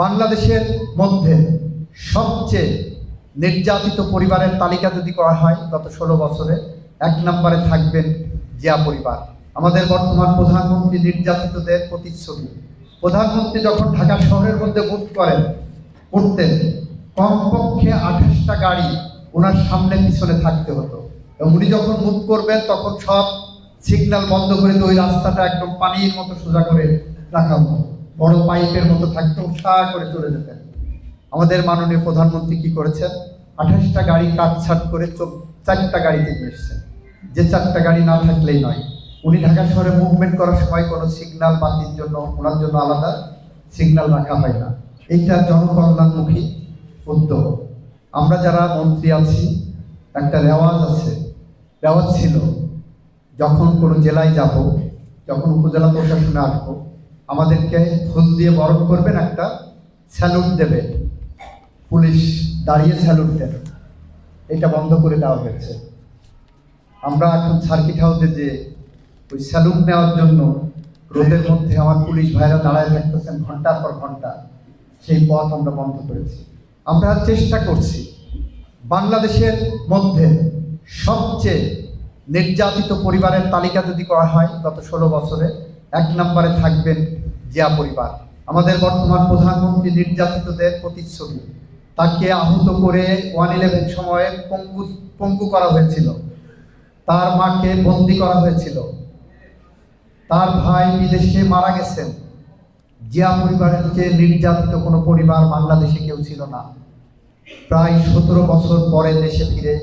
বাংলাদেশের মধ্যে সবচেয়ে নির্যাতিত পরিবারের তালিকা যদি করা হয় গত 16 বছরে 1 নম্বরে থাকবেন জিয়া পরিবার। আমাদের বর্তমান প্রধানমন্ত্রী নির্যাতিতদের প্রতিচ্ছবি। প্রধানমন্ত্রী যখন ঢাকা শহরের মধ্যে উঠতেন কমপক্ষে 28টা গাড়ি ওনার সামনে পিছনে থাকতে হতো, এবং উনি যখন মুভ করবেন তখন সব সিগন্যাল বন্ধ করে ওই রাস্তাটা একদম পানির মতো সোজা করে রাখা হতো, বড় পাইপের মতো থাকতো, উৎসাহ করে চলে যেতেন। আমাদের মাননীয় প্রধানমন্ত্রী কি করেছেন? 28টা গাড়ি কাটছাট করে 4টা গাড়িতে নিয়ে এসেছেন, যে 4টা গাড়ি না থাকলেই নয়। উনি ঢাকা শহরে মুভমেন্ট করার সময় কোনো সিগন্যাল বাতির জন্য ওনার জন্য আলাদা সিগন্যাল রাখা হয় না। এইটা জনকল্যাণমুখী উদ্যোগ। আমরা যারা মন্ত্রী আছি একটা রেওয়াজ আছে, রেওয়াজ ছিল যখন কোনো জেলায় যাব, যখন উপজেলা প্রশাসনে আসবো, আমাদেরকে ফুল দিয়ে বরণ করবেন, একটা স্যালুট দেবে, পুলিশ দাঁড়িয়ে স্যালুট দেবে। এটা বন্ধ করে দেওয়া হয়েছে। আমরা এখন সার্কিট হাউসে যে ওই স্যালুট নেওয়ার জন্য রোদের মধ্যে আমার পুলিশ ভাইরা দাঁড়ায় থাকতেছেন ঘন্টার পর ঘন্টা, সেই পথ আমরা বন্ধ করেছি। আমরা চেষ্টা করছি বাংলাদেশের মধ্যে সবচেয়ে নির্যাতিত পরিবারের তালিকা যদি করা হয় গত 16 বছরে 1 নম্বরে থাকবেন জিয়া পরিবার। আমাদের বর্তমান প্রধানমন্ত্রী নির্যাতিতদের প্রতিচ্ছবি। তাকে আহত করে 111 সময়ে পঙ্গু করা হয়েছিল, তার মাকে বন্দি করা হয়েছিল, তার ভাই বিদেশে মারা গেছেন। জিয়া পরিবারের চেয়ে নির্যাতিত কোনো পরিবার বাংলাদেশে কেউ ছিল না। প্রায় 17 বছর পরে দেশে ফিরে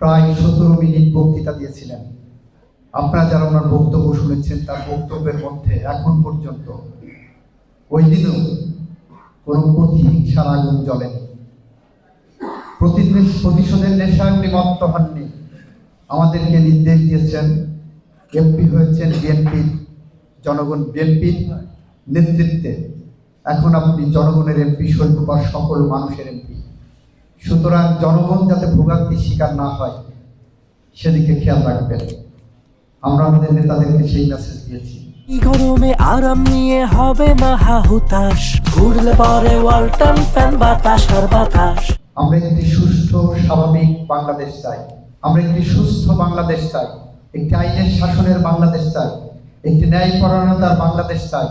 প্রায় 17 মিনিট বক্তৃতা দিয়েছিলেন। আপনারা যারা ওনার বক্তব্য শুনেছেন, তার বক্তব্যের মধ্যে এখন পর্যন্ত ওই দিনও কোনো প্রতিহিংসার আগুন জ্বলেনি, প্রতিশোধের নেশায় উনি মত্ত হননি। আমাদেরকে নির্দেশ দিয়েছেন, এমপি হয়েছেন বিএনপির নেতৃত্বে, এখন আপনি জনগণের এমপি, স্বল্পবার সকল মানুষের এমপি। সুতরাং জনগণ যাতে ভোগান্তির শিকার না হয় সেদিকে খেয়াল রাখবেন। আমরা আমাদের নেতাদেরকে সেই মেসেজ দিয়েছি। গরমে আরাম নিয়ে হবে না হাহুতাশ, ঘুরলে পরে ওয়ালটন ফ্যান বাতাস আর বাতাস। আমরা একটি সুস্থ স্বাভাবিক বাংলাদেশ চাই, আমরা একটি সুস্থ বাংলাদেশ চাই, একটি আইনের শাসনের বাংলাদেশ চাই, একটি ন্যায়পরায়ণতার বাংলাদেশ চাই,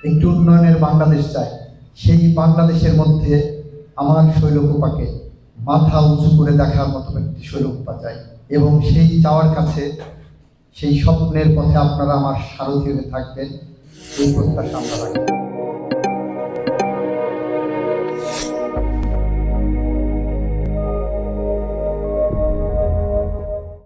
একটি উন্নয়নের বাংলাদেশ চাই। সেই বাংলাদেশের মধ্যে আমার শৈলকুপাকে মাথা উঁচু করে দেখার মতো একটি শৈলকুপা চাই, এবং সেই চাওয়ার কাছে, সেই স্বপ্নের পথে আপনারা আমার সারথি হয়ে থাকবেন, এই প্রত্যাশা আমরা রাখি।